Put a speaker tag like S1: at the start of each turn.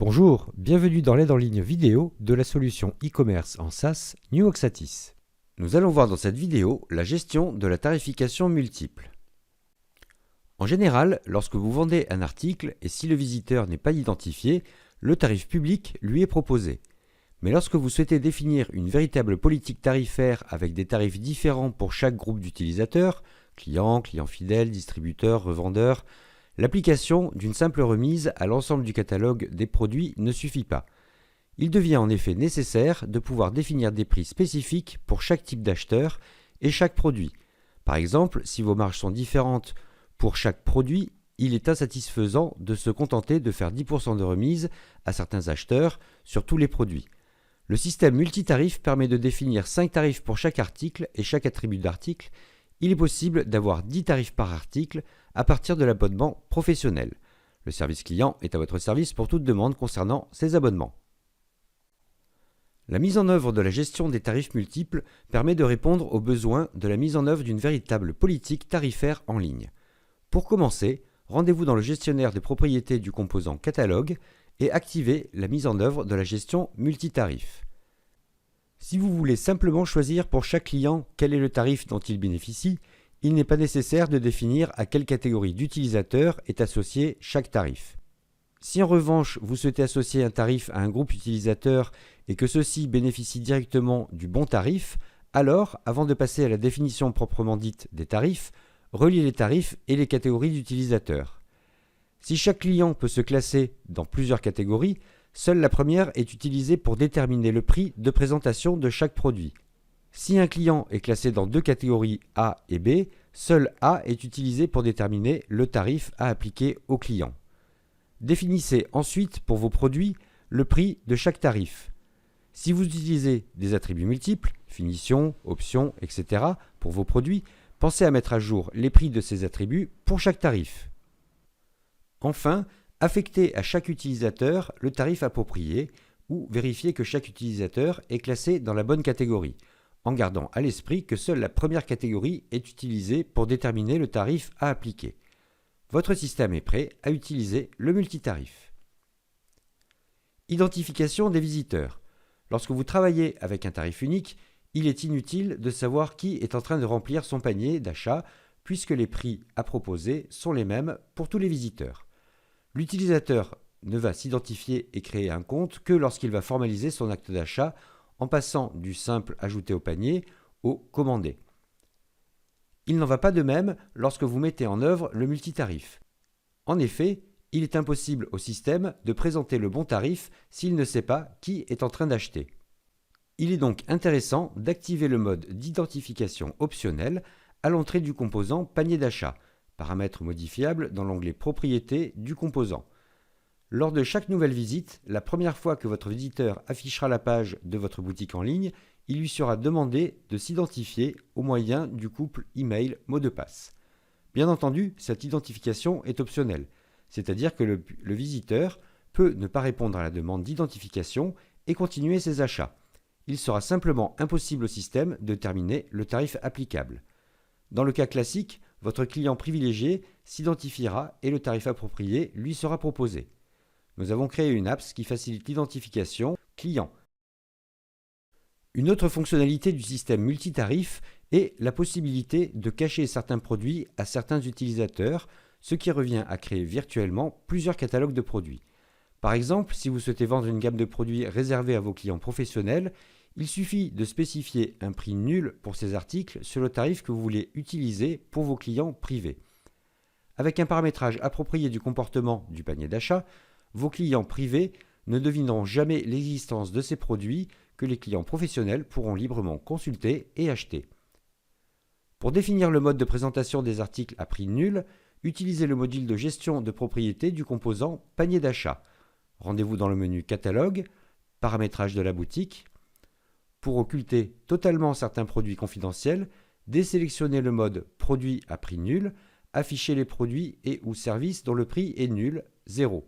S1: Bonjour, bienvenue dans l'aide en ligne vidéo de la solution e-commerce en SaaS New Oxatis. Nous allons voir dans cette vidéo la gestion de la tarification multiple. En général, lorsque vous vendez un article et si le visiteur n'est pas identifié, le tarif public lui est proposé. Mais lorsque vous souhaitez définir une véritable politique tarifaire avec des tarifs différents pour chaque groupe d'utilisateurs, clients, clients fidèles, distributeurs, revendeurs, l'application d'une simple remise à l'ensemble du catalogue des produits ne suffit pas. Il devient en effet nécessaire de pouvoir définir des prix spécifiques pour chaque type d'acheteur et chaque produit. Par exemple, si vos marges sont différentes pour chaque produit, il est insatisfaisant de se contenter de faire 10% de remise à certains acheteurs sur tous les produits. Le système multitarif permet de définir 5 tarifs pour chaque article et chaque attribut d'article. Il est possible d'avoir 10 tarifs par article à partir de l'abonnement professionnel. Le service client est à votre service pour toute demande concernant ces abonnements. La mise en œuvre de la gestion des tarifs multiples permet de répondre aux besoins de la mise en œuvre d'une véritable politique tarifaire en ligne. Pour commencer, rendez-vous dans le gestionnaire des propriétés du composant catalogue et activez la mise en œuvre de la gestion multitarif. Si vous voulez simplement choisir pour chaque client quel est le tarif dont il bénéficie, il n'est pas nécessaire de définir à quelle catégorie d'utilisateurs est associé chaque tarif. Si en revanche vous souhaitez associer un tarif à un groupe utilisateur et que ceux-ci bénéficient directement du bon tarif, alors, avant de passer à la définition proprement dite des tarifs, reliez les tarifs et les catégories d'utilisateurs. Si chaque client peut se classer dans plusieurs catégories, seule la première est utilisée pour déterminer le prix de présentation de chaque produit. Si un client est classé dans deux catégories A et B, seul A est utilisé pour déterminer le tarif à appliquer au client. Définissez ensuite pour vos produits le prix de chaque tarif. Si vous utilisez des attributs multiples, finition, options, etc. pour vos produits, pensez à mettre à jour les prix de ces attributs pour chaque tarif. Enfin, affectez à chaque utilisateur le tarif approprié ou vérifiez que chaque utilisateur est classé dans la bonne catégorie, en gardant à l'esprit que seule la première catégorie est utilisée pour déterminer le tarif à appliquer. Votre système est prêt à utiliser le multitarif. Identification des visiteurs. Lorsque vous travaillez avec un tarif unique, il est inutile de savoir qui est en train de remplir son panier d'achat puisque les prix à proposer sont les mêmes pour tous les visiteurs. L'utilisateur ne va s'identifier et créer un compte que lorsqu'il va formaliser son acte d'achat en passant du simple ajouter au panier au commander. Il n'en va pas de même lorsque vous mettez en œuvre le multitarif. En effet, il est impossible au système de présenter le bon tarif s'il ne sait pas qui est en train d'acheter. Il est donc intéressant d'activer le mode d'identification optionnel à l'entrée du composant panier d'achat, paramètre modifiable dans l'onglet propriétés du composant. Lors de chaque nouvelle visite, la première fois que votre visiteur affichera la page de votre boutique en ligne, il lui sera demandé de s'identifier au moyen du couple email mot de passe. Bien entendu, cette identification est optionnelle, c'est-à-dire que le visiteur peut ne pas répondre à la demande d'identification et continuer ses achats. Il sera simplement impossible au système de déterminer le tarif applicable. Dans le cas classique, votre client privilégié s'identifiera et le tarif approprié lui sera proposé. Nous avons créé une apps qui facilite l'identification client. Une autre fonctionnalité du système multitarif est la possibilité de cacher certains produits à certains utilisateurs, ce qui revient à créer virtuellement plusieurs catalogues de produits. Par exemple, si vous souhaitez vendre une gamme de produits réservée à vos clients professionnels, il suffit de spécifier un prix nul pour ces articles sur le tarif que vous voulez utiliser pour vos clients privés. Avec un paramétrage approprié du comportement du panier d'achat, vos clients privés ne devineront jamais l'existence de ces produits que les clients professionnels pourront librement consulter et acheter. Pour définir le mode de présentation des articles à prix nul, utilisez le module de gestion de propriété du composant panier d'achat. Rendez-vous dans le menu Catalogue, Paramétrage de la boutique. Pour occulter totalement certains produits confidentiels, désélectionnez le mode Produit à prix nul, affichez les produits et ou services dont le prix est nul, 0.